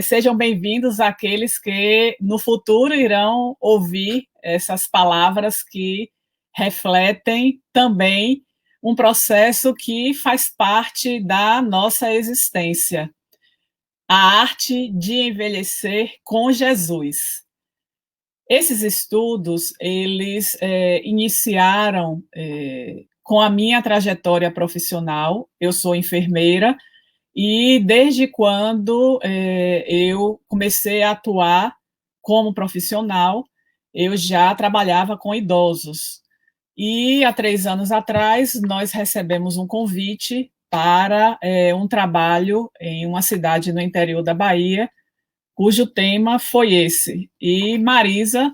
sejam bem-vindos àqueles que no futuro irão ouvir essas palavras que refletem também um processo que faz parte da nossa existência, a arte de envelhecer com Jesus. Esses estudos, eles iniciaram com a minha trajetória profissional. Eu sou enfermeira e desde quando eu comecei a atuar como profissional, eu já trabalhava com idosos. E há 3 anos atrás, nós recebemos um convite para um trabalho em uma cidade no interior da Bahia, cujo tema foi esse. E Marisa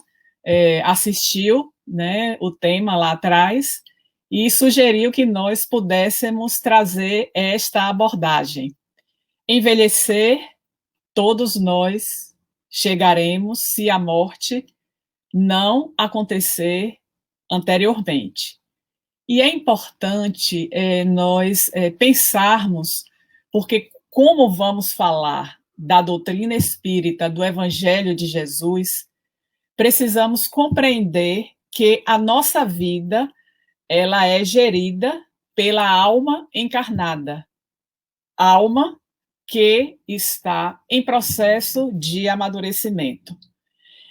assistiu, né, o tema lá atrás e sugeriu que nós pudéssemos trazer esta abordagem. Envelhecer, todos nós chegaremos se a morte não acontecer anteriormente. E é importante nós pensarmos, porque como vamos falar da doutrina espírita, do Evangelho de Jesus, precisamos compreender que a nossa vida ela é gerida pela alma encarnada, alma que está em processo de amadurecimento.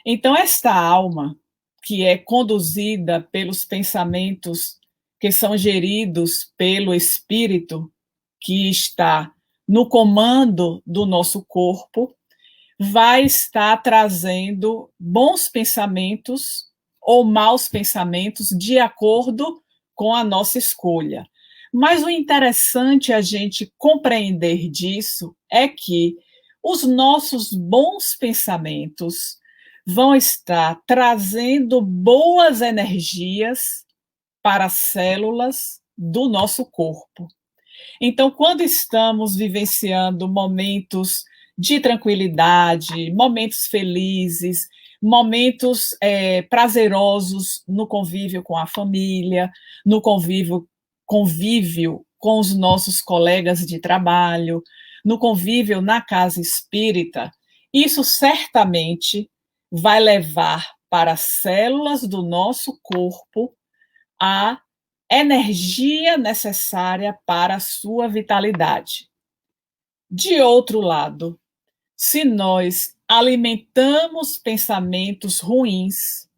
Então, esta alma, que é conduzida pelos pensamentos que são geridos pelo espírito, que está no comando do nosso corpo, vai estar trazendo bons pensamentos ou maus pensamentos de acordo com a nossa escolha. Mas o interessante a gente compreender disso é que os nossos bons pensamentos vão estar trazendo boas energias para as células do nosso corpo. Então, quando estamos vivenciando momentos de tranquilidade, momentos felizes, momentos prazerosos no convívio com a família, no convívio com os nossos colegas de trabalho, no convívio na casa espírita, isso certamente vai levar para as células do nosso corpo a energia necessária para a sua vitalidade. De outro lado, se nós alimentamos pensamentos ruins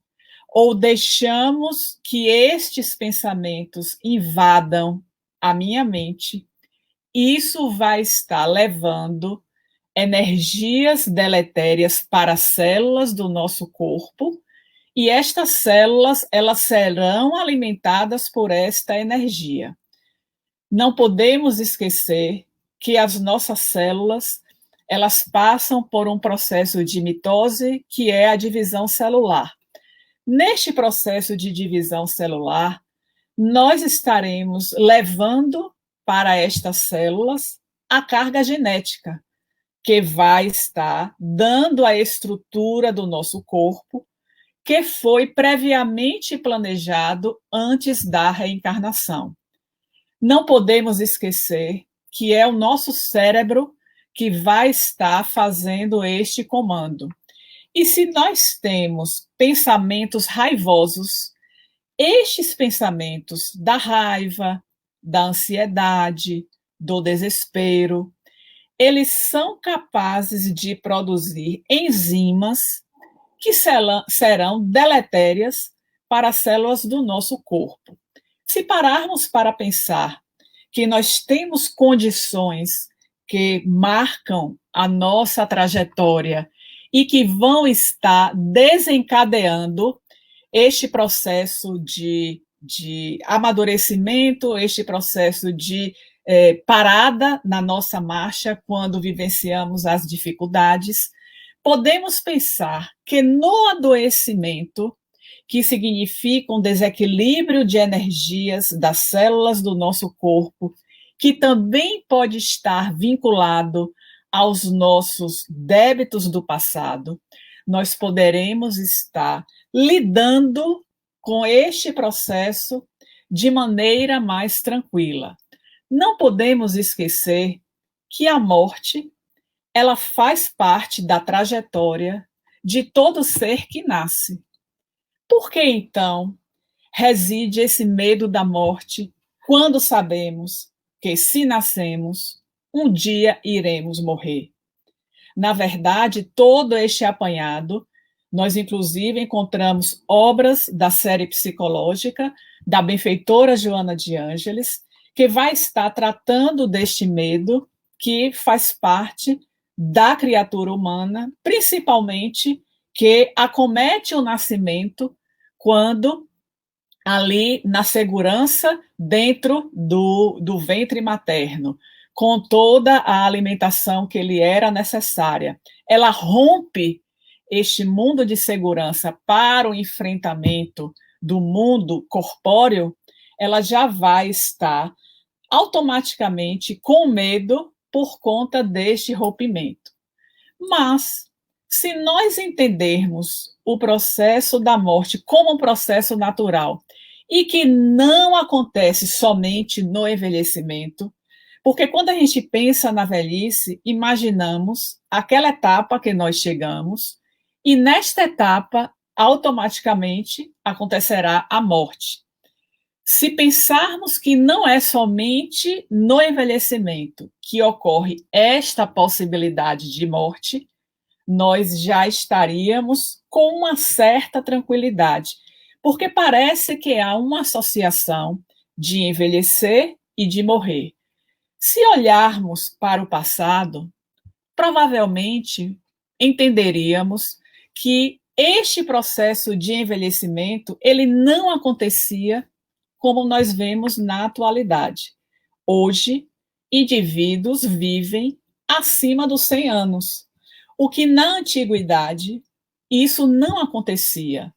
ou deixamos que estes pensamentos invadam a minha mente, isso vai estar levando energias deletérias para as células do nosso corpo, e estas células, elas serão alimentadas por esta energia. Não podemos esquecer que as nossas células, elas passam por um processo de mitose, que é a divisão celular. Neste processo de divisão celular, nós estaremos levando para estas células a carga genética, que vai estar dando a estrutura do nosso corpo, que foi previamente planejado antes da reencarnação. Não podemos esquecer que é o nosso cérebro que vai estar fazendo este comando. E se nós temos pensamentos raivosos, estes pensamentos da raiva, da ansiedade, do desespero, eles são capazes de produzir enzimas que serão deletérias para as células do nosso corpo. Se pararmos para pensar que nós temos condições que marcam a nossa trajetória e que vão estar desencadeando este processo de amadurecimento, este processo de parada na nossa marcha quando vivenciamos as dificuldades, podemos pensar que no adoecimento, que significa um desequilíbrio de energias das células do nosso corpo, que também pode estar vinculado aos nossos débitos do passado, nós poderemos estar lidando com este processo de maneira mais tranquila. Não podemos esquecer que a morte ela faz parte da trajetória de todo ser que nasce. Por que, então, reside esse medo da morte quando sabemos que, se nascemos, um dia iremos morrer? Na verdade, todo este apanhado, nós inclusive encontramos obras da série psicológica da benfeitora Joana de Ângeles, que vai estar tratando deste medo que faz parte da criatura humana, principalmente que acomete o nascimento quando ali na segurança dentro do ventre materno, com toda a alimentação que lhe era necessária. Ela rompe este mundo de segurança para o enfrentamento do mundo corpóreo, ela já vai estar automaticamente com medo por conta deste rompimento. Mas, se nós entendermos o processo da morte como um processo natural e que não acontece somente no envelhecimento, porque quando a gente pensa na velhice, imaginamos aquela etapa que nós chegamos, e nesta etapa, automaticamente acontecerá a morte. Se pensarmos que não é somente no envelhecimento que ocorre esta possibilidade de morte, nós já estaríamos com uma certa tranquilidade, porque parece que há uma associação de envelhecer e de morrer. Se olharmos para o passado, provavelmente entenderíamos que este processo de envelhecimento ele não acontecia como nós vemos na atualidade. Hoje, indivíduos vivem acima dos 100 anos, o que na antiguidade isso não acontecia.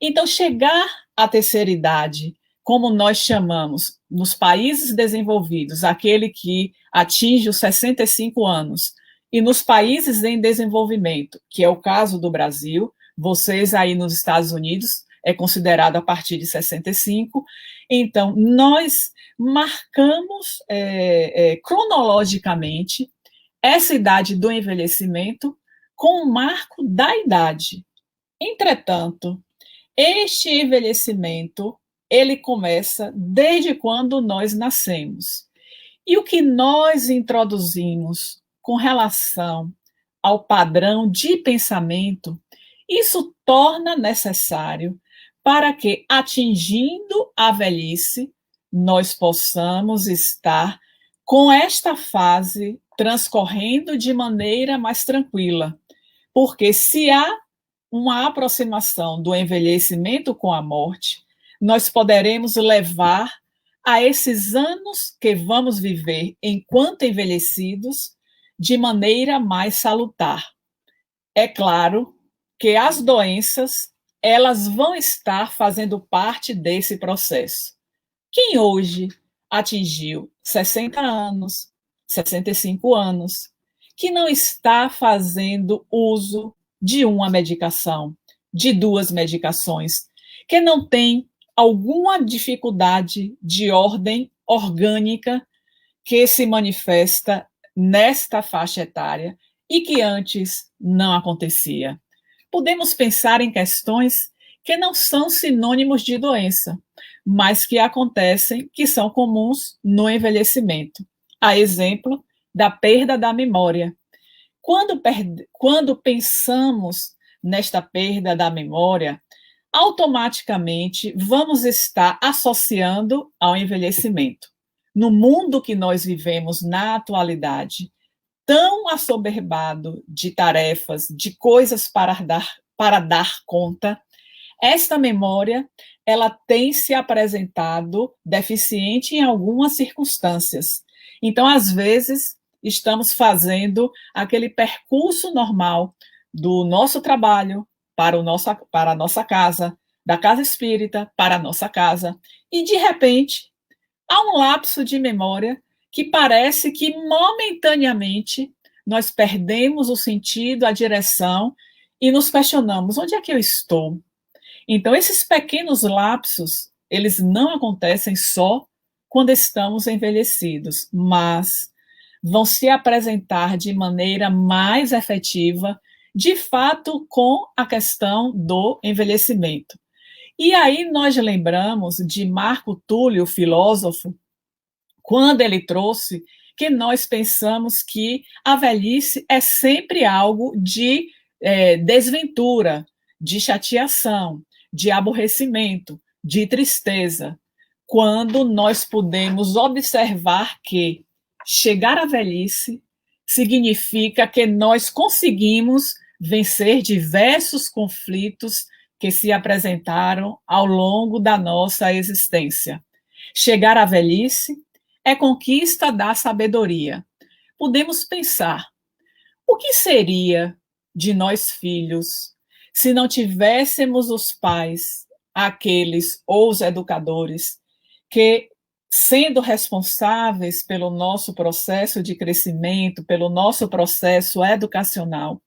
Então, chegar à terceira idade, como nós chamamos nos países desenvolvidos, aquele que atinge os 65 anos, e nos países em desenvolvimento, que é o caso do Brasil, vocês aí nos Estados Unidos é considerado a partir de 65. Então, nós marcamos cronologicamente essa idade do envelhecimento com o marco da idade. Entretanto, este envelhecimento, ele começa desde quando nós nascemos. E o que nós introduzimos com relação ao padrão de pensamento, isso torna necessário para que, atingindo a velhice, nós possamos estar com esta fase transcorrendo de maneira mais tranquila. Porque se há uma aproximação do envelhecimento com a morte, nós poderemos levar a esses anos que vamos viver enquanto envelhecidos de maneira mais salutar. É claro que as doenças, elas vão estar fazendo parte desse processo. Quem hoje atingiu 60 anos, 65 anos, que não está fazendo uso de uma medicação, de duas medicações, que não tem alguma dificuldade de ordem orgânica que se manifesta nesta faixa etária e que antes não acontecia. Podemos pensar em questões que não são sinônimos de doença, mas que acontecem, que são comuns no envelhecimento. A exemplo da perda da memória. Quando pensamos nesta perda da memória, automaticamente vamos estar associando ao envelhecimento. No mundo que nós vivemos na atualidade, tão assoberbado de tarefas, de coisas para dar conta, esta memória ela tem se apresentado deficiente em algumas circunstâncias. Então, às vezes, estamos fazendo aquele percurso normal do nosso trabalho para a nossa casa, da casa espírita para a nossa casa, e, de repente, há um lapso de memória que parece que, momentaneamente, nós perdemos o sentido, a direção, e nos questionamos, onde é que eu estou? Então, esses pequenos lapsos, eles não acontecem só quando estamos envelhecidos, mas vão se apresentar de maneira mais efetiva, de fato, com a questão do envelhecimento. E aí nós lembramos de Marco Túlio, filósofo, quando ele trouxe que nós pensamos que a velhice é sempre algo de desventura, de chateação, de aborrecimento, de tristeza, quando nós podemos observar que chegar à velhice significa que nós conseguimos vencer diversos conflitos que se apresentaram ao longo da nossa existência. Chegar à velhice é conquista da sabedoria. Podemos pensar: o que seria de nós filhos se não tivéssemos os pais, aqueles ou os educadores que, sendo responsáveis pelo nosso processo de crescimento, pelo nosso processo educacional,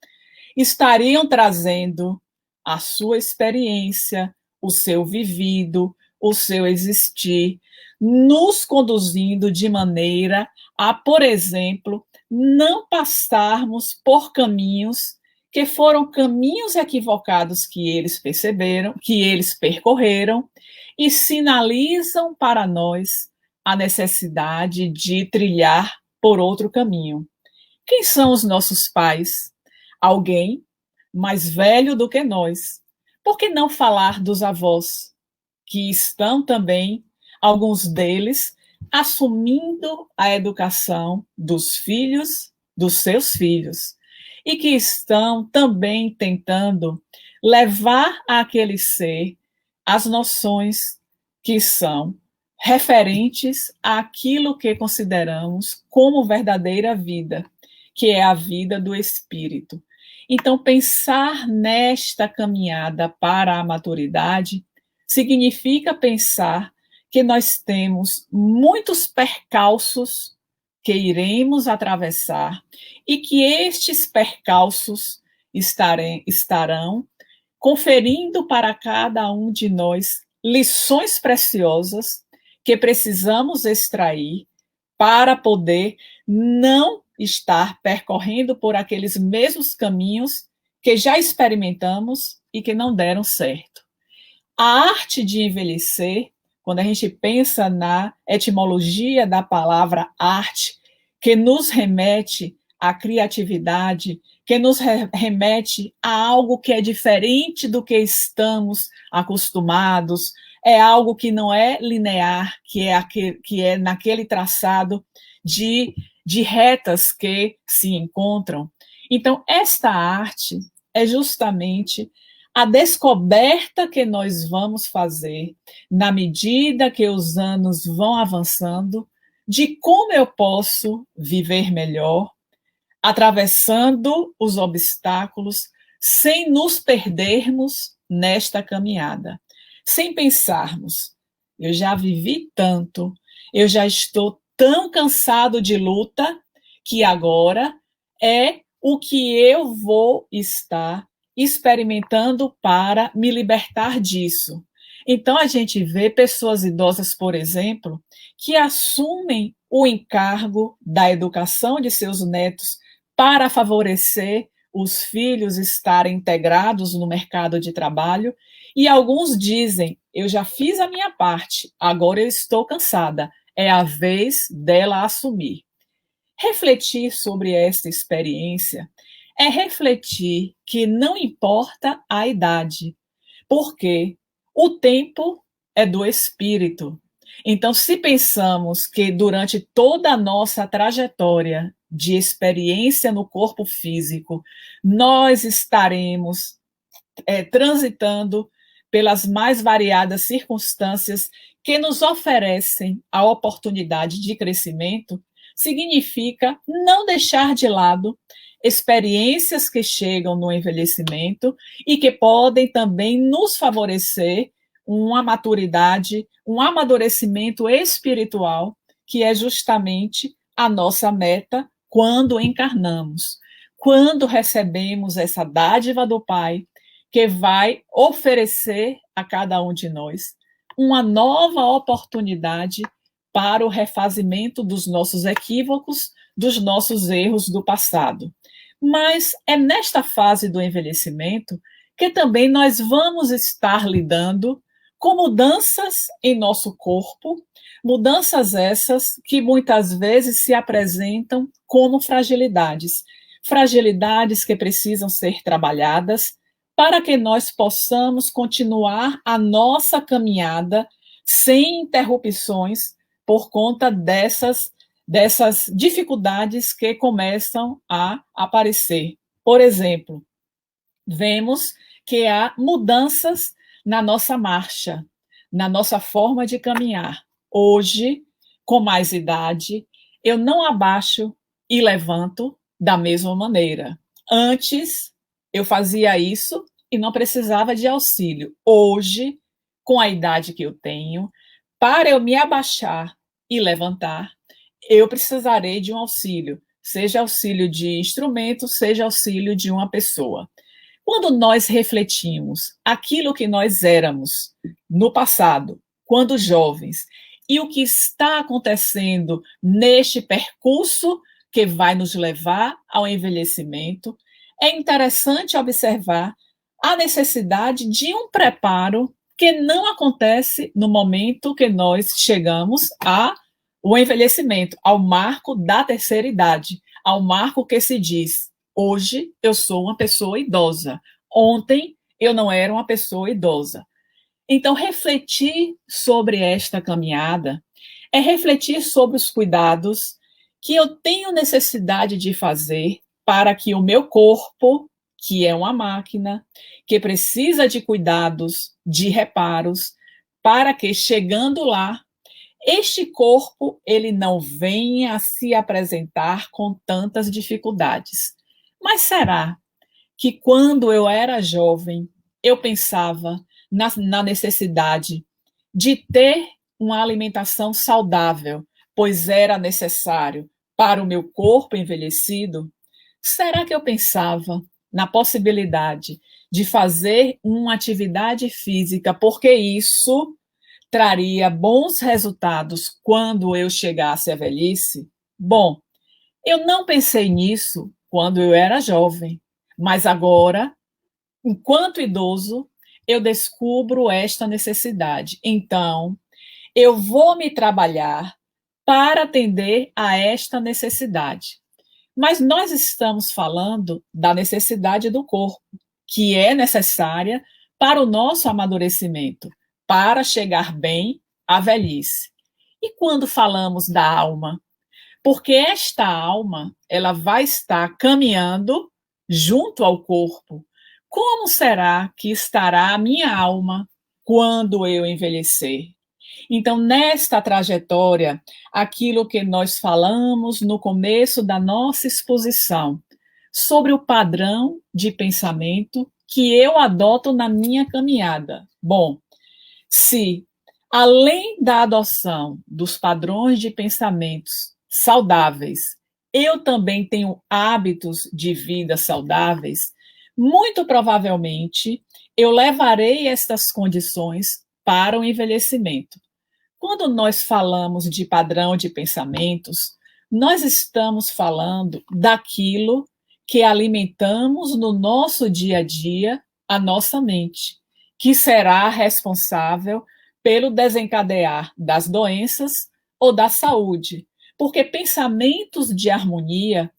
estariam trazendo a sua experiência, o seu vivido, o seu existir, nos conduzindo de maneira a, por exemplo, não passarmos por caminhos que foram caminhos equivocados que eles perceberam, que eles percorreram e sinalizam para nós a necessidade de trilhar por outro caminho. Quem são os nossos pais? Alguém mais velho do que nós. Por que não falar dos avós, que estão também, alguns deles, assumindo a educação dos filhos, dos seus filhos, e que estão também tentando levar àquele ser as noções que são referentes àquilo que consideramos como verdadeira vida, que é a vida do espírito. Então, pensar nesta caminhada para a maturidade significa pensar que nós temos muitos percalços que iremos atravessar e que estes percalços estarão conferindo para cada um de nós lições preciosas que precisamos extrair para poder não estar percorrendo por aqueles mesmos caminhos que já experimentamos e que não deram certo. A arte de envelhecer, quando a gente pensa na etimologia da palavra arte, que nos remete à criatividade, que nos remete a algo que é diferente do que estamos acostumados, é algo que não é linear, que é naquele traçado de retas que se encontram. Então, esta arte é justamente a descoberta que nós vamos fazer, na medida que os anos vão avançando, de como eu posso viver melhor, atravessando os obstáculos, sem nos perdermos nesta caminhada, sem pensarmos: eu já vivi tanto, eu já estou tão cansado de luta, que agora é o que eu vou estar experimentando para me libertar disso. Então, a gente vê pessoas idosas, por exemplo, que assumem o encargo da educação de seus netos para favorecer os filhos estarem integrados no mercado de trabalho, e alguns dizem: eu já fiz a minha parte, agora eu estou cansada, é a vez dela assumir. Refletir sobre esta experiência é refletir que não importa a idade, porque o tempo é do espírito. Então, se pensamos que durante toda a nossa trajetória de experiência no corpo físico, nós estaremos transitando pelas mais variadas circunstâncias que nos oferecem a oportunidade de crescimento, significa não deixar de lado experiências que chegam no envelhecimento e que podem também nos favorecer uma maturidade, um amadurecimento espiritual, que é justamente a nossa meta quando encarnamos, quando recebemos essa dádiva do Pai, que vai oferecer a cada um de nós uma nova oportunidade para o refazimento dos nossos equívocos, dos nossos erros do passado. Mas é nesta fase do envelhecimento que também nós vamos estar lidando com mudanças em nosso corpo, mudanças essas que muitas vezes se apresentam como fragilidades, fragilidades que precisam ser trabalhadas para que nós possamos continuar a nossa caminhada sem interrupções por conta dessas dificuldades que começam a aparecer. Por exemplo, vemos que há mudanças na nossa marcha, na nossa forma de caminhar. Hoje, com mais idade, eu não abaixo e levanto da mesma maneira. Antes, eu fazia isso e não precisava de auxílio. Hoje, com a idade que eu tenho, para eu me abaixar e levantar, eu precisarei de um auxílio, seja auxílio de instrumento, seja auxílio de uma pessoa. Quando nós refletimos aquilo que nós éramos no passado, quando jovens, e o que está acontecendo neste percurso que vai nos levar ao envelhecimento, é interessante observar a necessidade de um preparo que não acontece no momento que nós chegamos ao envelhecimento, ao marco da terceira idade, ao marco que se diz: hoje eu sou uma pessoa idosa, ontem eu não era uma pessoa idosa. Então, refletir sobre esta caminhada é refletir sobre os cuidados que eu tenho necessidade de fazer para que o meu corpo, que é uma máquina, que precisa de cuidados, de reparos, para que chegando lá, este corpo ele não venha a se apresentar com tantas dificuldades. Mas será que quando eu era jovem, eu pensava na necessidade de ter uma alimentação saudável, pois era necessário para o meu corpo envelhecido? Será que eu pensava na possibilidade de fazer uma atividade física, porque isso traria bons resultados quando eu chegasse à velhice? Bom, eu não pensei nisso quando eu era jovem, mas agora, enquanto idoso, eu descubro esta necessidade. Então, eu vou me trabalhar para atender a esta necessidade. Mas nós estamos falando da necessidade do corpo, que é necessária para o nosso amadurecimento, para chegar bem à velhice. E quando falamos da alma? Porque esta alma, ela vai estar caminhando junto ao corpo. Como será que estará a minha alma quando eu envelhecer? Então, nesta trajetória, aquilo que nós falamos no começo da nossa exposição, sobre o padrão de pensamento que eu adoto na minha caminhada. Bom, se além da adoção dos padrões de pensamentos saudáveis, eu também tenho hábitos de vida saudáveis, muito provavelmente eu levarei estas condições para o envelhecimento. Quando nós falamos de padrão de pensamentos, nós estamos falando daquilo que alimentamos no nosso dia a dia a nossa mente, que será responsável pelo desencadear das doenças ou da saúde, porque pensamentos de harmonia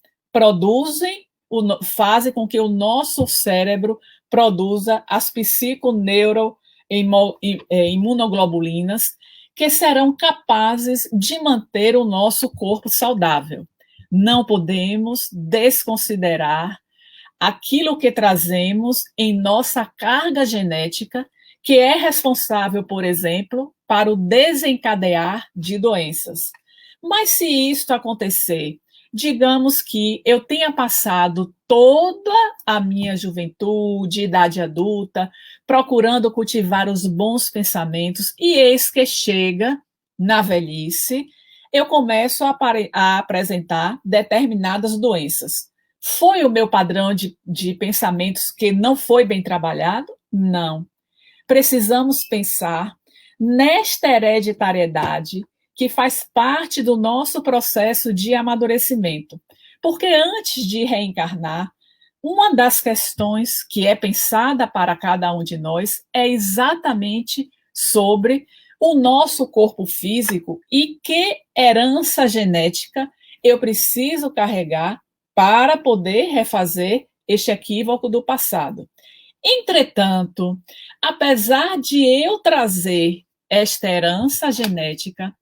fazem com que o nosso cérebro produza as psiconeuroimunoglobulinas, que serão capazes de manter o nosso corpo saudável. Não podemos desconsiderar aquilo que trazemos em nossa carga genética, que é responsável, por exemplo, para o desencadear de doenças. Mas se isto acontecer, digamos que eu tenha passado toda a minha juventude, idade adulta, procurando cultivar os bons pensamentos, e eis que chega na velhice, eu começo a apresentar determinadas doenças. Foi o meu padrão de pensamentos que não foi bem trabalhado? Não. Precisamos pensar nesta hereditariedade que faz parte do nosso processo de amadurecimento. Porque antes de reencarnar, uma das questões que é pensada para cada um de nós é exatamente sobre o nosso corpo físico e que herança genética eu preciso carregar para poder refazer este equívoco do passado. Entretanto, apesar de eu trazer esta herança genética,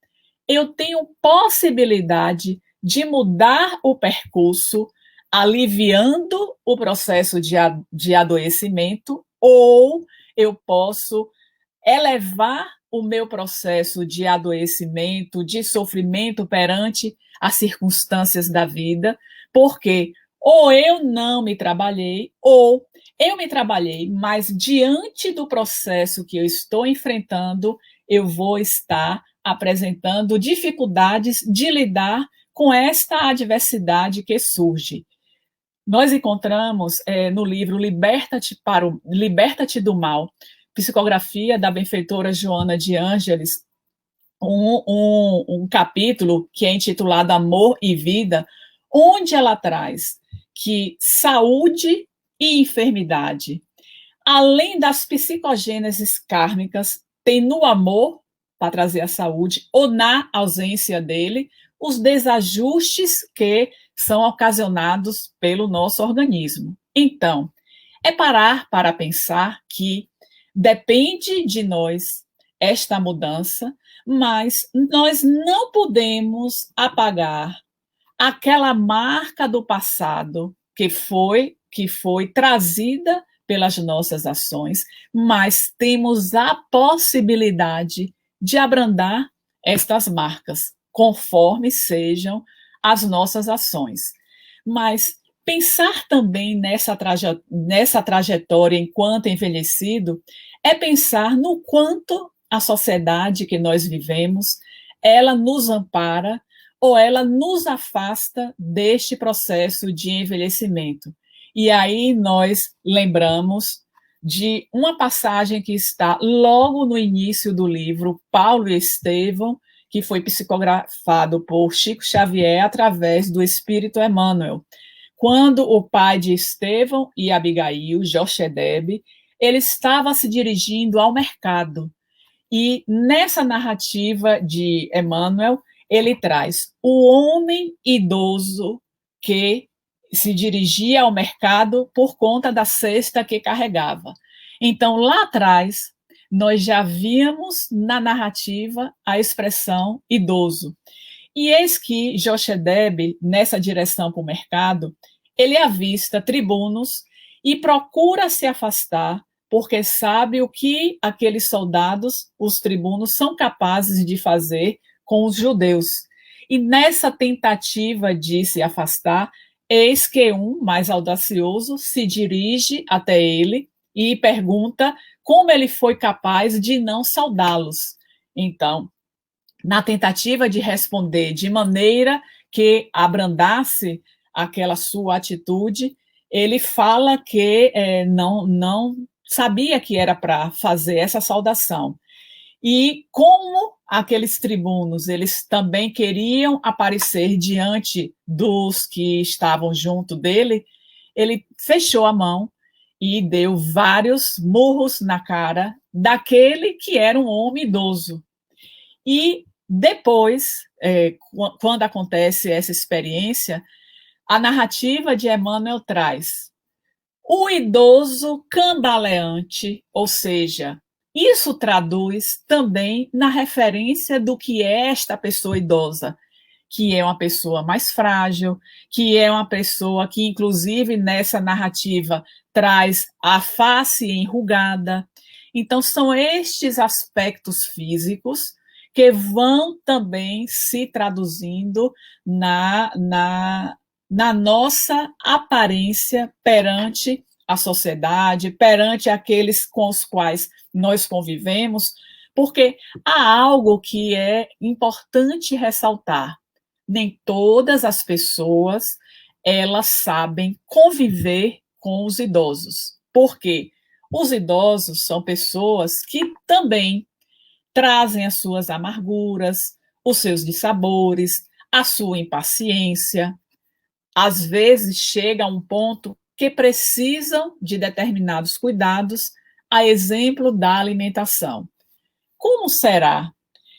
eu tenho possibilidade de mudar o percurso, aliviando o processo de adoecimento, ou eu posso elevar o meu processo de adoecimento, de sofrimento perante as circunstâncias da vida, porque ou eu não me trabalhei, ou eu me trabalhei, mas diante do processo que eu estou enfrentando, eu vou estar apresentando dificuldades de lidar com esta adversidade que surge. Nós encontramos no livro Liberta-te do Mal, psicografia da benfeitora Joana de Ângeles, um capítulo que é intitulado Amor e Vida, onde ela traz que saúde e enfermidade, além das psicogêneses kármicas, tem no amor, para trazer a saúde, ou na ausência dele, os desajustes que são ocasionados pelo nosso organismo. Então, é parar para pensar que depende de nós esta mudança, mas nós não podemos apagar aquela marca do passado que foi trazida pelas nossas ações, mas temos a possibilidade de abrandar estas marcas, conforme sejam as nossas ações. Mas pensar também nessa trajetória enquanto envelhecido é pensar no quanto a sociedade que nós vivemos, ela nos ampara ou ela nos afasta deste processo de envelhecimento. E aí nós lembramos de uma passagem que está logo no início do livro Paulo e Estevão, que foi psicografado por Chico Xavier através do Espírito Emmanuel. Quando o pai de Estevão e Abigail, Jochedebe, ele estava se dirigindo ao mercado. E nessa narrativa de Emmanuel, ele traz o homem idoso que se dirigia ao mercado por conta da cesta que carregava. Então, lá atrás, nós já víamos na narrativa a expressão idoso. E eis que Jochedebe, nessa direção para o mercado, ele avista tribunos e procura se afastar, porque sabe o que aqueles soldados, os tribunos, são capazes de fazer com os judeus. E nessa tentativa de se afastar, eis que um, mais audacioso, se dirige até ele e pergunta como ele foi capaz de não saudá-los. Então, na tentativa de responder de maneira que abrandasse aquela sua atitude, ele fala que não sabia que era para fazer essa saudação. E como aqueles tribunos, eles também queriam aparecer diante dos que estavam junto dele, ele fechou a mão e deu vários murros na cara daquele que era um homem idoso. E depois, quando acontece essa experiência, a narrativa de Emmanuel traz o idoso cambaleante, ou seja, isso traduz também na referência do que é esta pessoa idosa, que é uma pessoa mais frágil, que é uma pessoa que, inclusive, nessa narrativa, traz a face enrugada. Então, são estes aspectos físicos que vão também se traduzindo na nossa aparência perante a sociedade, perante aqueles com os quais nós convivemos, porque há algo que é importante ressaltar. Nem todas as pessoas elas sabem conviver com os idosos. Por quê? Os idosos são pessoas que também trazem as suas amarguras, os seus dissabores, a sua impaciência. Às vezes chega a um ponto que precisam de determinados cuidados, a exemplo da alimentação. Como será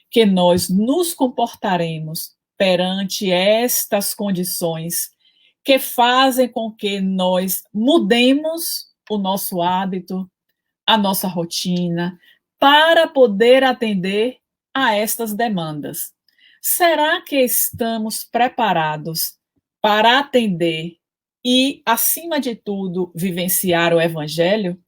que nós nos comportaremos perante estas condições que fazem com que nós mudemos o nosso hábito, a nossa rotina, para poder atender a estas demandas? Será que estamos preparados para atender e, acima de tudo, vivenciar o Evangelho?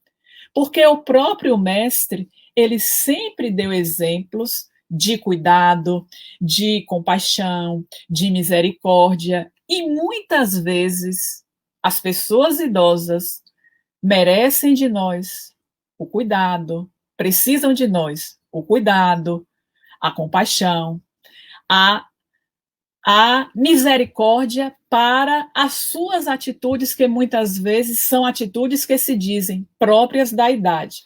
Porque o próprio Mestre, ele sempre deu exemplos de cuidado, de compaixão, de misericórdia, e muitas vezes as pessoas idosas merecem de nós o cuidado, precisam de nós o cuidado, a compaixão, a, a misericórdia para as suas atitudes, que muitas vezes são atitudes que se dizem próprias da idade,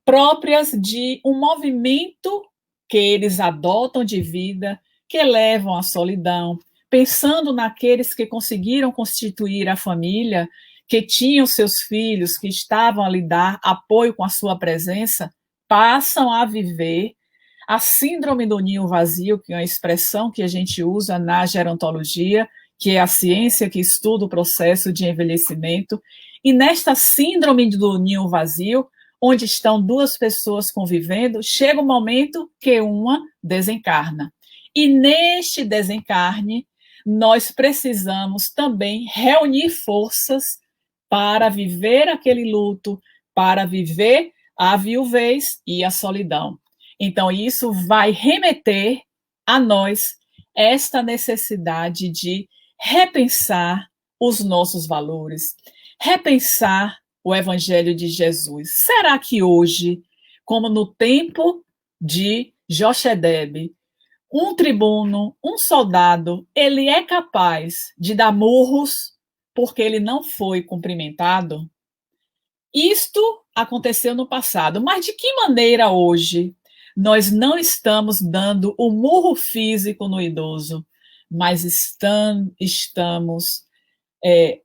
próprias de um movimento que eles adotam de vida, que levam à solidão, pensando naqueles que conseguiram constituir a família, que tinham seus filhos, que estavam a lhe dar apoio com a sua presença, passam a viver a síndrome do ninho vazio, que é uma expressão que a gente usa na gerontologia, que é a ciência que estuda o processo de envelhecimento. E nesta síndrome do ninho vazio, onde estão duas pessoas convivendo, chega um momento que uma desencarna. E neste desencarne, nós precisamos também reunir forças para viver aquele luto, para viver a viuvez e a solidão. Então, isso vai remeter a nós esta necessidade de repensar os nossos valores, repensar o Evangelho de Jesus. Será que hoje, como no tempo de Jochebed, um tribuno, um soldado, ele é capaz de dar murros porque ele não foi cumprimentado? Isto aconteceu no passado, mas de que maneira hoje nós não estamos dando o murro físico no idoso, mas estamos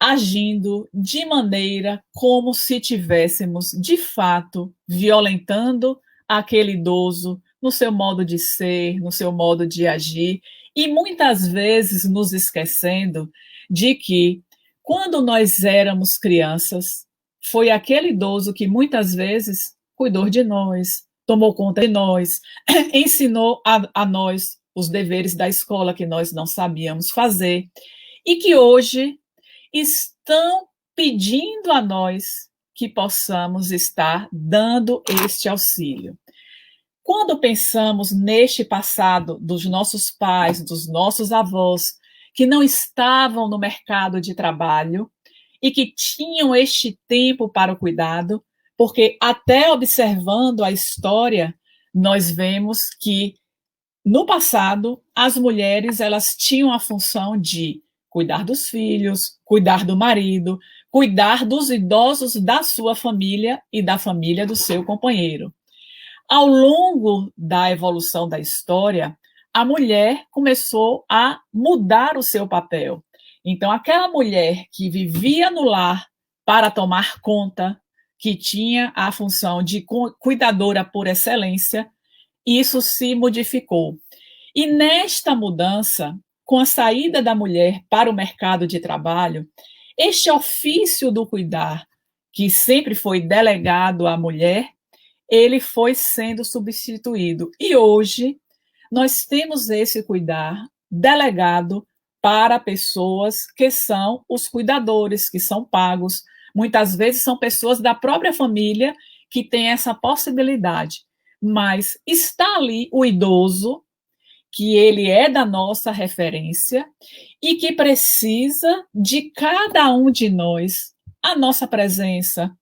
agindo de maneira como se tivéssemos, de fato, violentando aquele idoso no seu modo de ser, no seu modo de agir, e muitas vezes nos esquecendo de que, quando nós éramos crianças, foi aquele idoso que muitas vezes cuidou de nós, tomou conta de nós, ensinou a nós os deveres da escola que nós não sabíamos fazer, e que hoje estão pedindo a nós que possamos estar dando este auxílio. Quando pensamos neste passado dos nossos pais, dos nossos avós, que não estavam no mercado de trabalho e que tinham este tempo para o cuidado, porque até observando a história, nós vemos que no passado as mulheres elas tinham a função de cuidar dos filhos, cuidar do marido, cuidar dos idosos da sua família e da família do seu companheiro. Ao longo da evolução da história, a mulher começou a mudar o seu papel. Então, aquela mulher que vivia no lar para tomar conta, que tinha a função de cuidadora por excelência, isso se modificou. E nesta mudança, com a saída da mulher para o mercado de trabalho, este ofício do cuidar, que sempre foi delegado à mulher, ele foi sendo substituído. E hoje nós temos esse cuidar delegado para pessoas que são os cuidadores, que são pagos. Muitas vezes são pessoas da própria família que têm essa possibilidade. Mas está ali o idoso, que ele é da nossa referência e que precisa de cada um de nós, a nossa presença,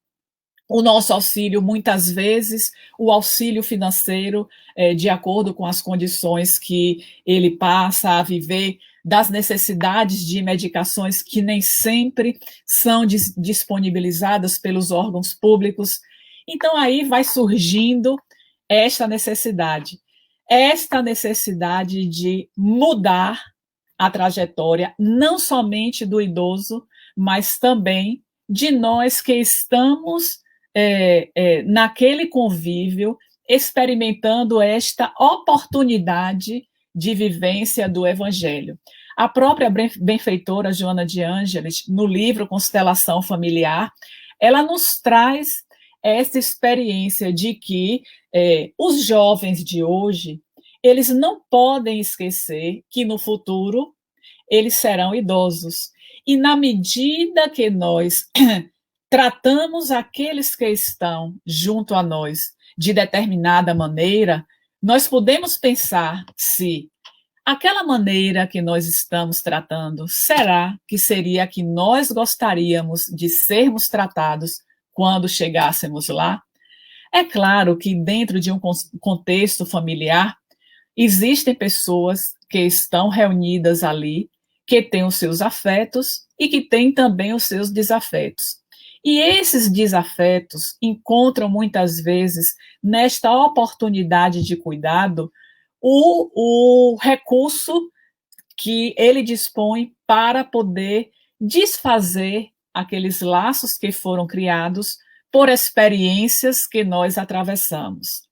o nosso auxílio, muitas vezes, o auxílio financeiro, de acordo com as condições que ele passa a viver, das necessidades de medicações que nem sempre são disponibilizadas pelos órgãos públicos. Então, aí vai surgindo esta necessidade esta necessidade de mudar a trajetória, não somente do idoso, mas também de nós que estamos naquele convívio, experimentando esta oportunidade de vivência do Evangelho. A própria benfeitora Joana de Ângeles, no livro Constelação Familiar, ela nos traz essa experiência de que os jovens de hoje, eles não podem esquecer que no futuro eles serão idosos. E na medida que nós tratamos aqueles que estão junto a nós de determinada maneira, nós podemos pensar se aquela maneira que nós estamos tratando, será que seria a que nós gostaríamos de sermos tratados quando chegássemos lá? É claro que dentro de um contexto familiar, existem pessoas que estão reunidas ali, que têm os seus afetos e que têm também os seus desafetos. E esses desafetos encontram muitas vezes, nesta oportunidade de cuidado, o recurso que ele dispõe para poder desfazer aqueles laços que foram criados por experiências que nós atravessamos.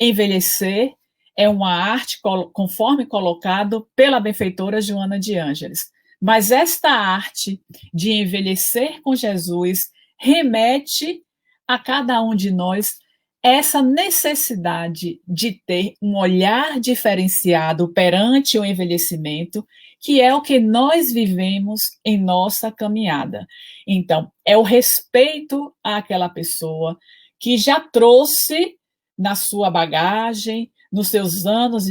Envelhecer é uma arte, conforme colocado pela benfeitora Joana de Ângeles. Mas esta arte de envelhecer com Jesus remete a cada um de nós essa necessidade de ter um olhar diferenciado perante o envelhecimento, que é o que nós vivemos em nossa caminhada. Então, é o respeito àquela pessoa que já trouxe na sua bagagem, nos seus anos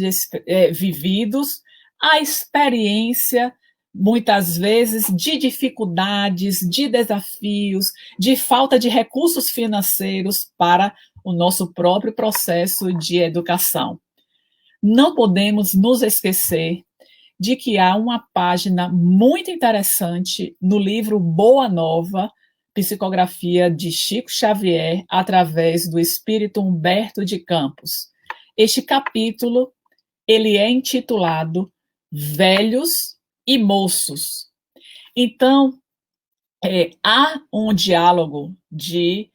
vividos, a experiência, muitas vezes, de dificuldades, de desafios, de falta de recursos financeiros para o nosso próprio processo de educação. Não podemos nos esquecer de que há uma página muito interessante no livro Boa Nova, psicografia de Chico Xavier, através do espírito Humberto de Campos. Este capítulo, ele é intitulado Velhos e Moços. Então, há um diálogo de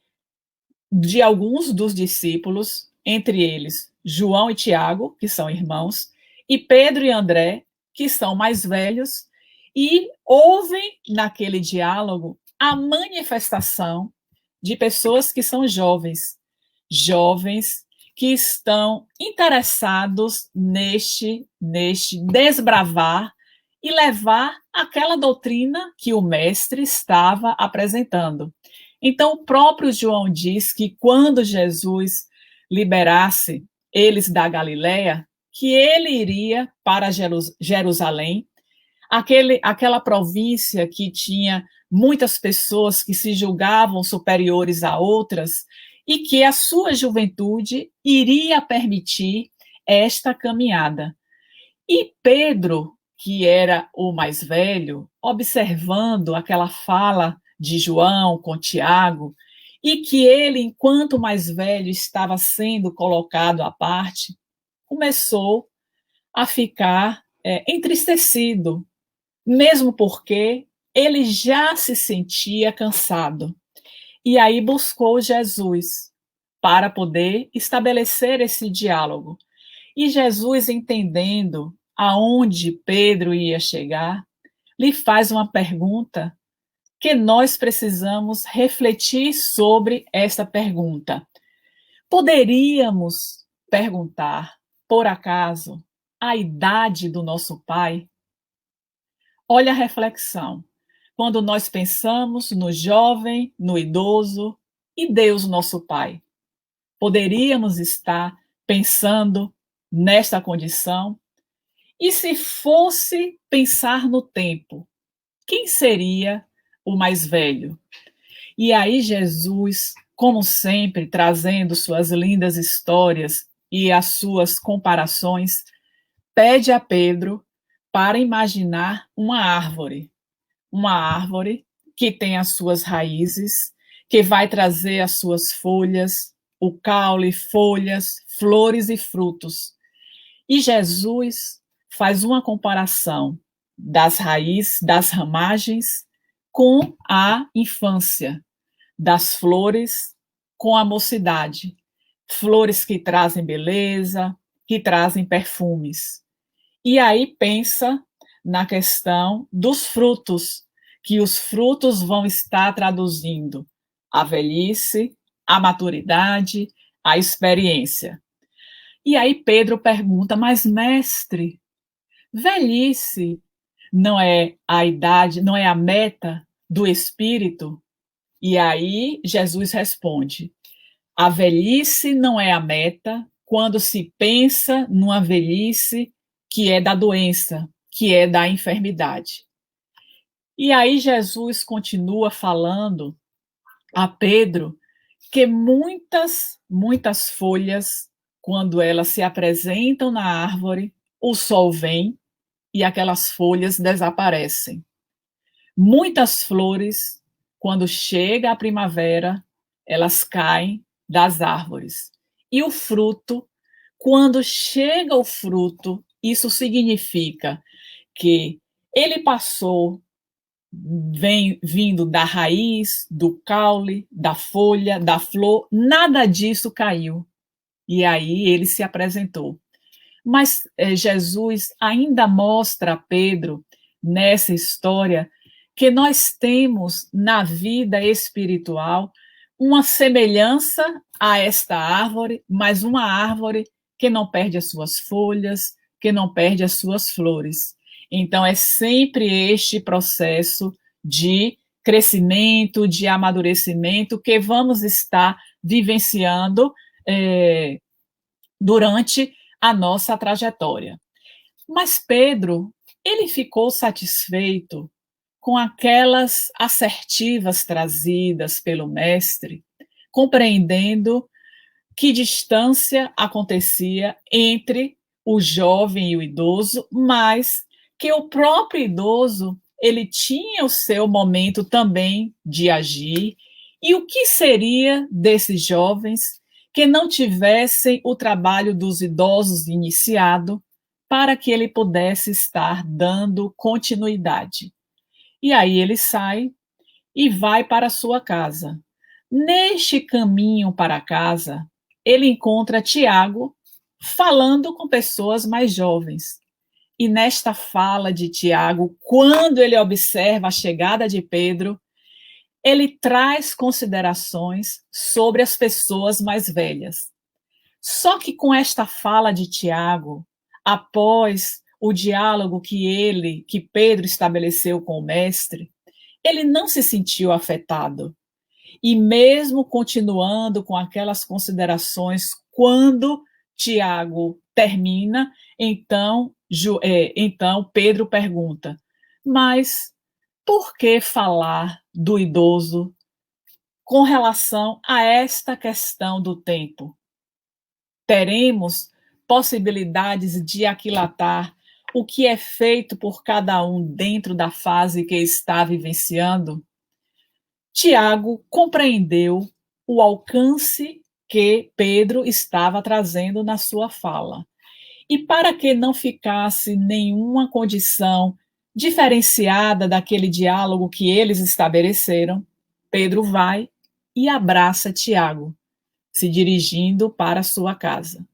alguns dos discípulos, entre eles João e Tiago, que são irmãos, e Pedro e André, que são mais velhos, e ouvem naquele diálogo a manifestação de pessoas que são jovens que estão interessados neste desbravar e levar aquela doutrina que o mestre estava apresentando. Então, o próprio João diz que quando Jesus liberasse eles da Galileia, que ele iria para Jerusalém, aquela província que tinha muitas pessoas que se julgavam superiores a outras, e que a sua juventude iria permitir esta caminhada. E Pedro, que era o mais velho, observando aquela fala de João com Tiago, e que ele, enquanto mais velho, estava sendo colocado à parte, começou a ficar entristecido, mesmo porque ele já se sentia cansado. E aí buscou Jesus para poder estabelecer esse diálogo. E Jesus, entendendo aonde Pedro ia chegar, lhe faz uma pergunta que nós precisamos refletir sobre essa pergunta. Poderíamos perguntar, por acaso, a idade do nosso pai? Olha a reflexão. Quando nós pensamos no jovem, no idoso e Deus, nosso Pai, poderíamos estar pensando nesta condição? E se fosse pensar no tempo, quem seria o mais velho? E aí Jesus, como sempre, trazendo suas lindas histórias e as suas comparações, pede a Pedro para imaginar uma árvore que tem as suas raízes, que vai trazer as suas folhas, o caule, folhas, flores e frutos. E Jesus faz uma comparação das raízes, das ramagens, com a infância, das flores com a mocidade. Flores que trazem beleza, que trazem perfumes. E aí pensa na questão dos frutos, que os frutos vão estar traduzindo a velhice, a maturidade, a experiência. E aí Pedro pergunta: mas mestre, velhice não é a idade, não é a meta do espírito? E aí Jesus responde: a velhice não é a meta quando se pensa numa velhice que é da doença, que é da enfermidade. E aí Jesus continua falando a Pedro que muitas folhas, quando elas se apresentam na árvore, o sol vem e aquelas folhas desaparecem. Muitas flores, quando chega a primavera, elas caem das árvores. E o fruto, quando chega o fruto, isso significa que ele passou, vem vindo da raiz, do caule, da folha, da flor, nada disso caiu. E aí ele se apresentou. Mas Jesus ainda mostra a Pedro, nessa história, que nós temos na vida espiritual uma semelhança a esta árvore, mas uma árvore que não perde as suas folhas, que não perde as suas flores. Então, é sempre este processo de crescimento, de amadurecimento que vamos estar vivenciando durante a nossa trajetória. Mas Pedro, ele ficou satisfeito com aquelas assertivas trazidas pelo mestre, compreendendo que distância acontecia entre o jovem e o idoso, mas que o próprio idoso, ele tinha o seu momento também de agir, e o que seria desses jovens que não tivessem o trabalho dos idosos iniciado para que ele pudesse estar dando continuidade. E aí ele sai e vai para a sua casa. Neste caminho para casa, ele encontra Tiago falando com pessoas mais jovens. E nesta fala de Tiago, quando ele observa a chegada de Pedro, ele traz considerações sobre as pessoas mais velhas. Só que com esta fala de Tiago, após o diálogo que Pedro estabeleceu com o mestre, ele não se sentiu afetado. E mesmo continuando com aquelas considerações, quando Tiago termina, então Pedro pergunta: mas por que falar do idoso com relação a esta questão do tempo? Teremos possibilidades de aquilatar o que é feito por cada um dentro da fase que está vivenciando? Tiago compreendeu o alcance que Pedro estava trazendo na sua fala. E para que não ficasse nenhuma condição diferenciada daquele diálogo que eles estabeleceram, Pedro vai e abraça Tiago, se dirigindo para a sua casa.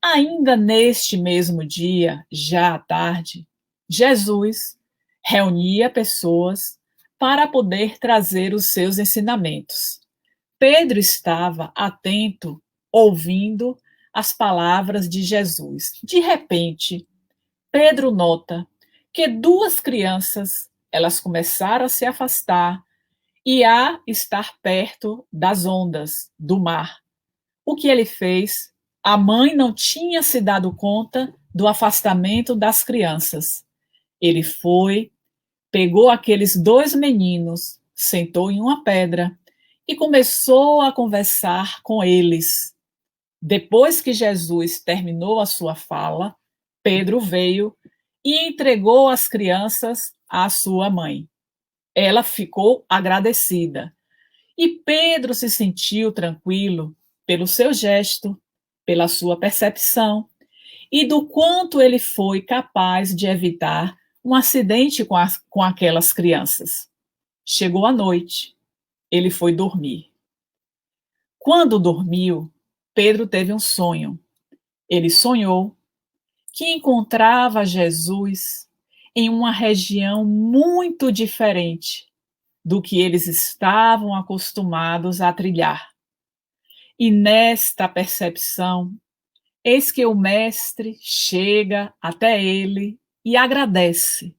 Ainda neste mesmo dia, já à tarde, Jesus reunia pessoas para poder trazer os seus ensinamentos. Pedro estava atento, ouvindo as palavras de Jesus. De repente, Pedro nota que duas crianças, elas começaram a se afastar e a estar perto das ondas do mar. O que ele fez? A mãe não tinha se dado conta do afastamento das crianças. Ele foi, pegou aqueles dois meninos, sentou em uma pedra e começou a conversar com eles. Depois que Jesus terminou a sua fala, Pedro veio e entregou as crianças à sua mãe. Ela ficou agradecida. E Pedro se sentiu tranquilo pelo seu gesto, pela sua percepção. e do quanto ele foi capaz de evitar um acidente com aquelas crianças. Chegou a noite, ele foi dormir. Quando dormiu, Pedro teve um sonho. Ele sonhou que encontrava Jesus em uma região muito diferente do que eles estavam acostumados a trilhar. E nesta percepção, eis que o mestre chega até ele e agradece.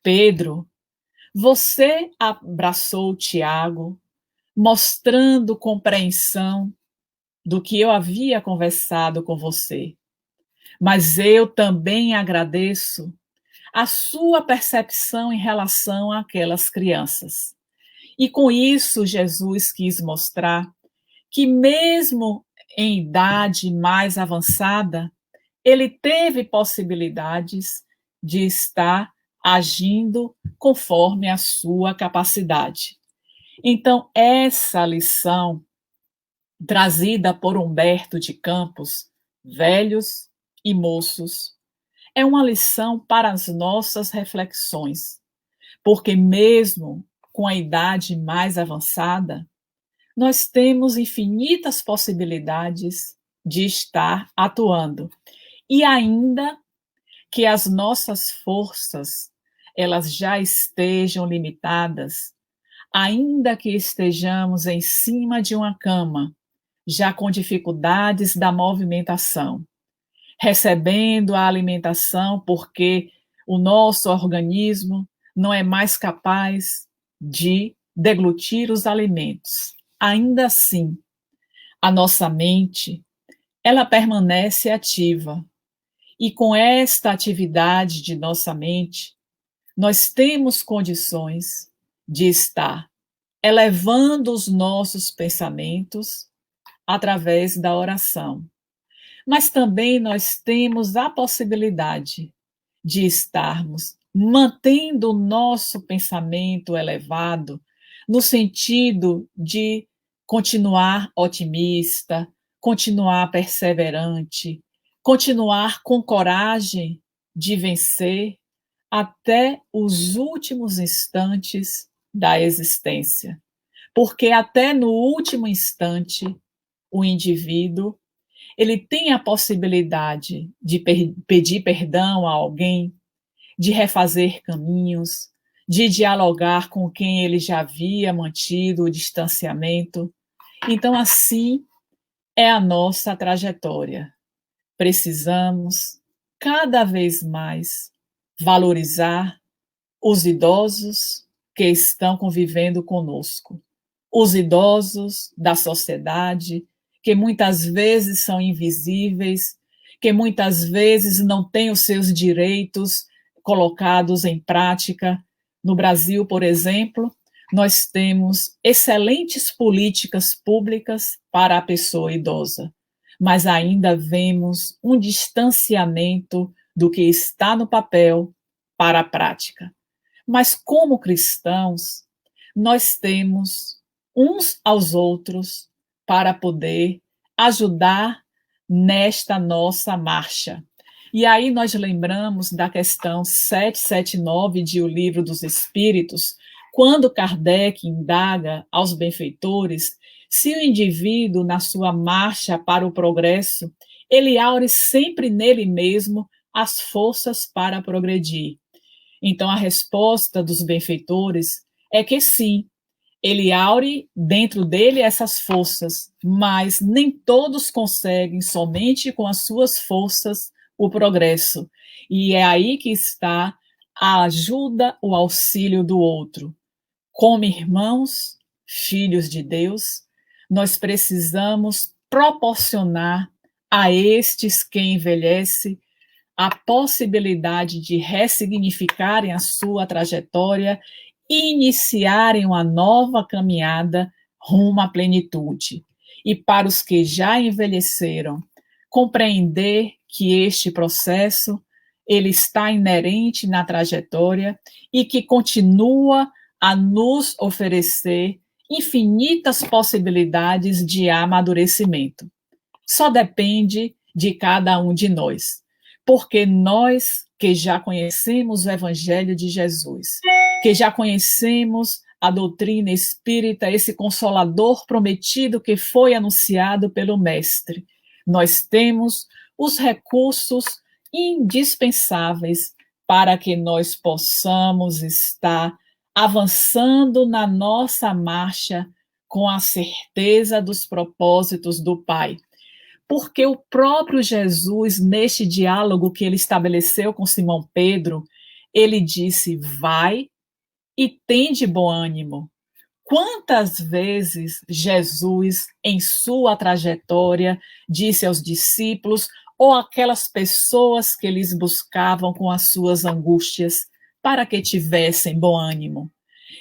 Pedro, você abraçou Tiago, mostrando compreensão do que eu havia conversado com você. Mas eu também agradeço a sua percepção em relação àquelas crianças. E com isso, Jesus quis mostrar que, mesmo em idade mais avançada, ele teve possibilidades de estar agindo conforme a sua capacidade. Então, essa lição trazida por Humberto de Campos, Velhos e Moços, é uma lição para as nossas reflexões, porque mesmo com a idade mais avançada, nós temos infinitas possibilidades de estar atuando. E ainda que as nossas forças elas já estejam limitadas, ainda que estejamos em cima de uma cama, já com dificuldades da movimentação, recebendo a alimentação porque o nosso organismo não é mais capaz de deglutir os alimentos. Ainda assim, a nossa mente, ela permanece ativa. E com esta atividade de nossa mente, nós temos condições de estar elevando os nossos pensamentos através da oração. Mas também nós temos a possibilidade de estarmos mantendo o nosso pensamento elevado no sentido de continuar otimista, continuar perseverante, continuar com coragem de vencer até os últimos instantes da existência. Porque até no último instante, o indivíduo ele tem a possibilidade de pedir perdão a alguém, de refazer caminhos, de dialogar com quem ele já havia mantido o distanciamento. Então, assim é a nossa trajetória. Precisamos, cada vez mais, valorizar os idosos que estão convivendo conosco, os idosos da sociedade, que muitas vezes são invisíveis, que muitas vezes não têm os seus direitos colocados em prática. No Brasil, por exemplo, nós temos excelentes políticas públicas para a pessoa idosa, mas ainda vemos um distanciamento do que está no papel para a prática. Mas como cristãos, nós temos uns aos outros para poder ajudar nesta nossa marcha. E aí nós lembramos da questão 779 de O Livro dos Espíritos, quando Kardec indaga aos benfeitores se o indivíduo, na sua marcha para o progresso, ele aure sempre nele mesmo as forças para progredir. Então, a resposta dos benfeitores é que sim, ele aure dentro dele essas forças, mas nem todos conseguem somente com as suas forças o progresso. E é aí que está a ajuda, o auxílio do outro. Como irmãos, filhos de Deus, nós precisamos proporcionar a estes que envelhecem a possibilidade de ressignificarem a sua trajetória e iniciarem uma nova caminhada rumo à plenitude. E para os que já envelheceram, compreender que este processo ele está inerente na trajetória e que continua a nos oferecer infinitas possibilidades de amadurecimento. Só depende de cada um de nós. Porque nós que já conhecemos o Evangelho de Jesus, que já conhecemos a doutrina espírita, esse consolador prometido que foi anunciado pelo Mestre, nós temos os recursos indispensáveis para que nós possamos estar avançando na nossa marcha com a certeza dos propósitos do Pai. Porque o próprio Jesus, neste diálogo que ele estabeleceu com Simão Pedro, ele disse: vai e tende bom ânimo. Quantas vezes Jesus, em sua trajetória, disse aos discípulos ou aquelas pessoas que lhes buscavam com as suas angústias, para que tivessem bom ânimo?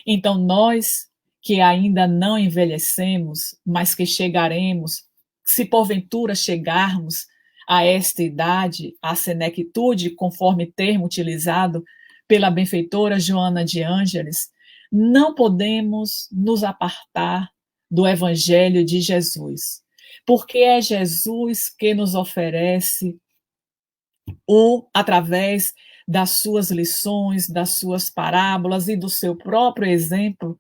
Então, nós que ainda não envelhecemos, mas que chegaremos, se porventura chegarmos a esta idade, a senectude, conforme termo utilizado pela benfeitora Joana de Ângeles, não podemos nos apartar do Evangelho de Jesus, porque é Jesus que nos oferece através das suas lições, das suas parábolas e do seu próprio exemplo,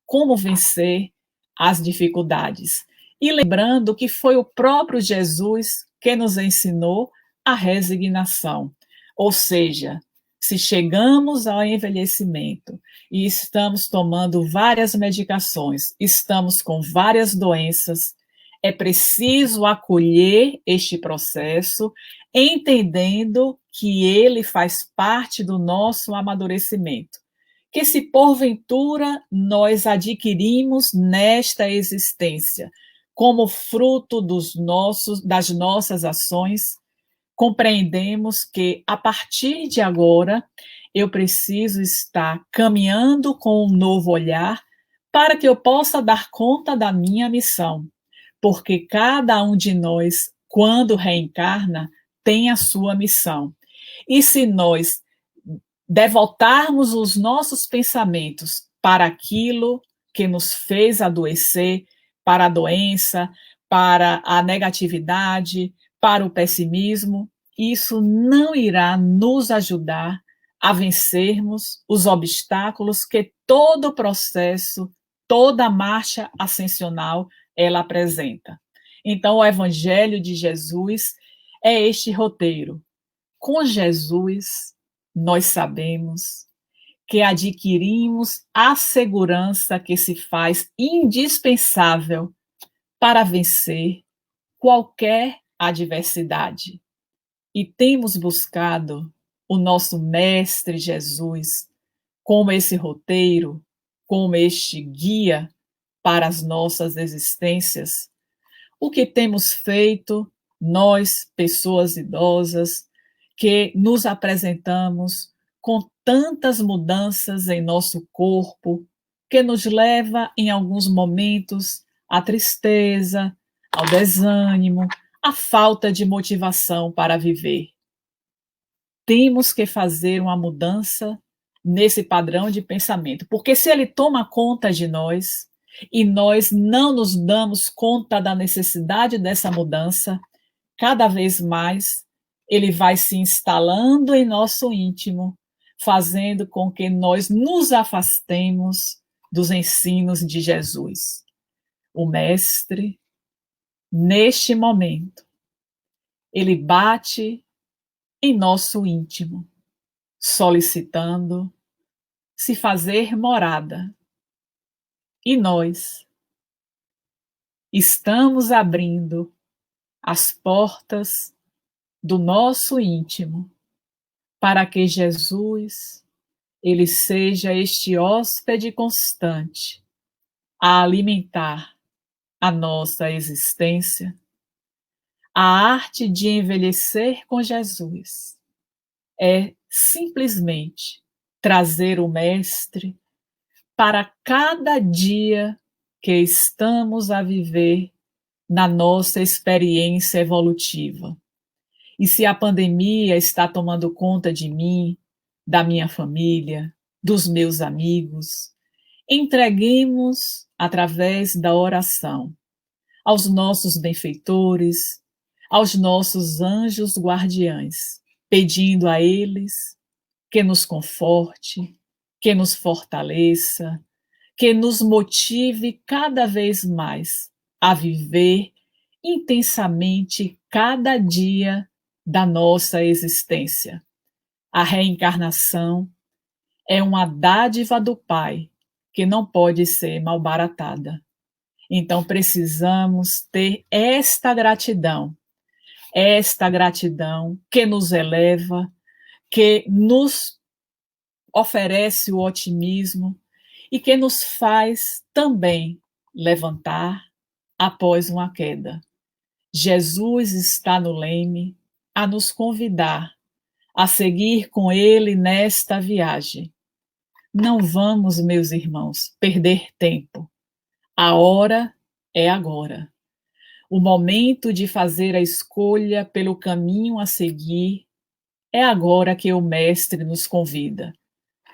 como vencer as dificuldades. E lembrando que foi o próprio Jesus que nos ensinou a resignação. Ou seja, se chegamos ao envelhecimento e estamos tomando várias medicações, estamos com várias doenças, é preciso acolher este processo, entendendo que ele faz parte do nosso amadurecimento. Que se porventura nós adquirimos nesta existência, como fruto das nossas ações, compreendemos que a partir de agora eu preciso estar caminhando com um novo olhar para que eu possa dar conta da minha missão, porque cada um de nós, quando reencarna, tem a sua missão. E se nós devotarmos os nossos pensamentos para aquilo que nos fez adoecer, para a doença, para a negatividade, para o pessimismo, isso não irá nos ajudar a vencermos os obstáculos que todo o processo, toda a marcha ascensional ela apresenta. Então, o Evangelho de Jesus é este roteiro. Com Jesus, nós sabemos que adquirimos a segurança que se faz indispensável para vencer qualquer adversidade. E temos buscado o nosso Mestre Jesus como esse roteiro, como este guia para as nossas existências. O que temos feito, nós, pessoas idosas, que nos apresentamos com tantas mudanças em nosso corpo, que nos leva, em alguns momentos, à tristeza, ao desânimo, à falta de motivação para viver. Temos que fazer uma mudança nesse padrão de pensamento, porque se ele toma conta de nós e nós não nos damos conta da necessidade dessa mudança, cada vez mais ele vai se instalando em nosso íntimo, fazendo com que nós nos afastemos dos ensinos de Jesus. O Mestre, neste momento, ele bate em nosso íntimo, solicitando se fazer morada. E nós estamos abrindo as portas do nosso íntimo para que Jesus ele seja este hóspede constante a alimentar a nossa existência. A arte de envelhecer com Jesus é simplesmente trazer o Mestre para cada dia que estamos a viver na nossa experiência evolutiva. E se a pandemia está tomando conta de mim, da minha família, dos meus amigos, entreguemos, através da oração, aos nossos benfeitores, aos nossos anjos guardiães, pedindo a eles que nos conforte, que nos fortaleça, que nos motive cada vez mais a viver intensamente cada dia da nossa existência. A reencarnação é uma dádiva do Pai que não pode ser malbaratada. Então precisamos ter esta gratidão que nos eleva, que nos oferece o otimismo e que nos faz também levantar após uma queda. Jesus está no leme a nos convidar a seguir com ele nesta viagem. Não vamos, meus irmãos, perder tempo. A hora é agora. O momento de fazer a escolha pelo caminho a seguir é agora que o Mestre nos convida.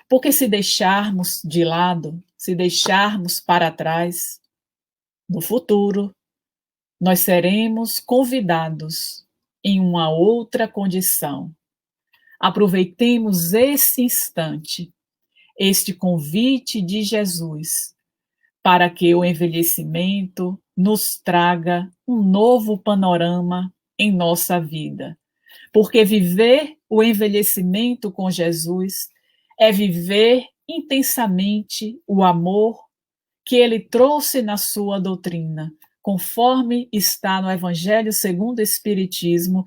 Porque se deixarmos de lado, se deixarmos para trás, no futuro, nós seremos convidados em uma outra condição. Aproveitemos esse instante, este convite de Jesus, para que o envelhecimento nos traga um novo panorama em nossa vida. Porque viver o envelhecimento com Jesus é viver intensamente o amor que ele trouxe na sua doutrina, conforme está no Evangelho segundo o Espiritismo,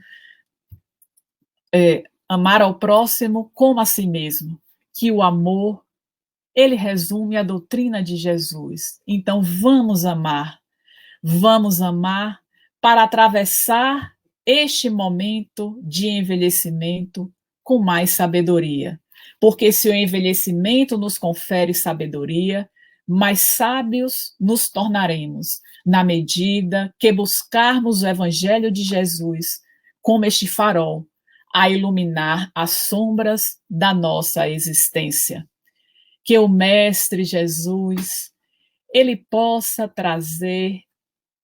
amar ao próximo como a si mesmo, que o amor, ele resume a doutrina de Jesus. Então vamos amar para atravessar este momento de envelhecimento com mais sabedoria. Porque se o envelhecimento nos confere sabedoria, mais sábios nos tornaremos, na medida que buscarmos o Evangelho de Jesus como este farol a iluminar as sombras da nossa existência. Que o Mestre Jesus, ele possa trazer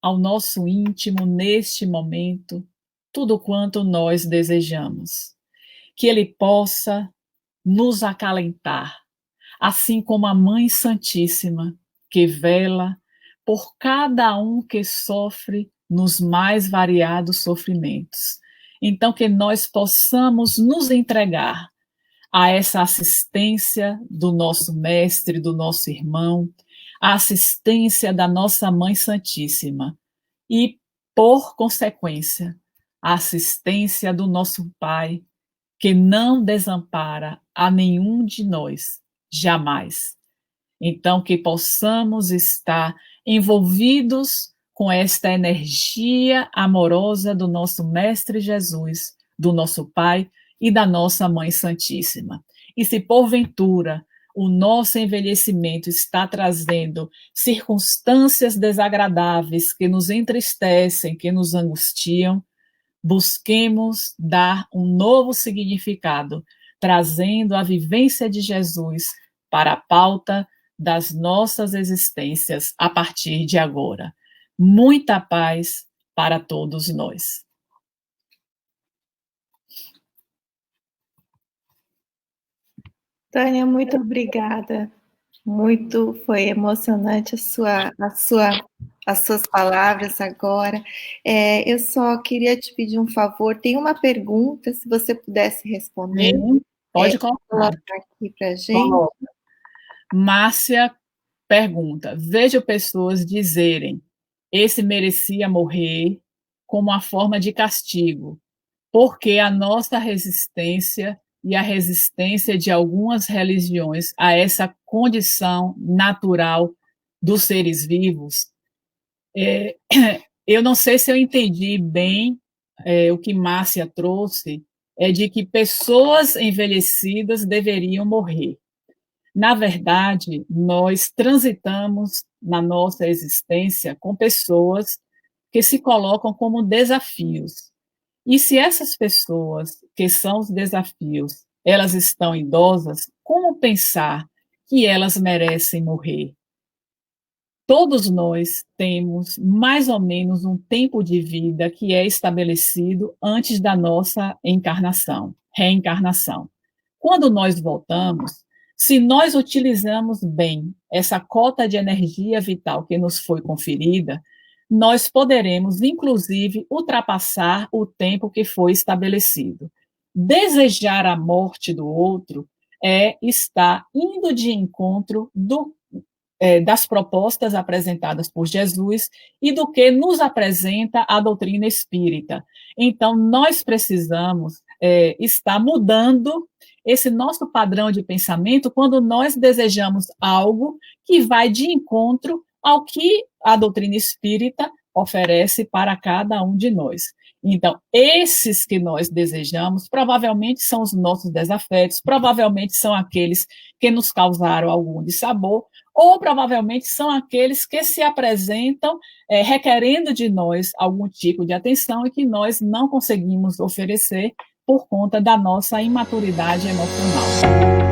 ao nosso íntimo, neste momento, tudo quanto nós desejamos. Que ele possa nos acalentar, assim como a Mãe Santíssima, que vela por cada um que sofre nos mais variados sofrimentos. Então, que nós possamos nos entregar a essa assistência do nosso Mestre, do nosso irmão, a assistência da nossa Mãe Santíssima e, por consequência, a assistência do nosso Pai, que não desampara a nenhum de nós, jamais. Então, que possamos estar envolvidos com esta energia amorosa do nosso Mestre Jesus, do nosso Pai e da nossa Mãe Santíssima. E se porventura o nosso envelhecimento está trazendo circunstâncias desagradáveis que nos entristecem, que nos angustiam, busquemos dar um novo significado, trazendo a vivência de Jesus para a pauta das nossas existências a partir de agora. Muita paz para todos nós. Tânia, muito obrigada. Foi emocionante as suas palavras agora. Eu só queria te pedir um favor. Tem uma pergunta, se você pudesse responder. Sim, pode colocar aqui para a gente. Márcia pergunta: vejo pessoas dizerem: esse merecia morrer como uma forma de castigo, porque a nossa resistência e a resistência de algumas religiões a essa condição natural dos seres vivos. Eu não sei se eu entendi bem o que Márcia trouxe, é de que pessoas envelhecidas deveriam morrer. Na verdade, nós transitamos na nossa existência com pessoas que se colocam como desafios. E se essas pessoas, que são os desafios, elas estão idosas, como pensar que elas merecem morrer? Todos nós temos mais ou menos um tempo de vida que é estabelecido antes da nossa encarnação. reencarnação. Quando nós voltamos, se nós utilizamos bem essa cota de energia vital que nos foi conferida, nós poderemos, inclusive, ultrapassar o tempo que foi estabelecido. Desejar a morte do outro é estar indo de encontro das propostas apresentadas por Jesus e do que nos apresenta a doutrina espírita. Então, nós precisamos estar mudando esse nosso padrão de pensamento quando nós desejamos algo que vai de encontro ao que a doutrina espírita oferece para cada um de nós. Então, esses que nós desejamos provavelmente são os nossos desafetos, provavelmente são aqueles que nos causaram algum dissabor, ou provavelmente são aqueles que se apresentam requerendo de nós algum tipo de atenção e que nós não conseguimos oferecer por conta da nossa imaturidade emocional.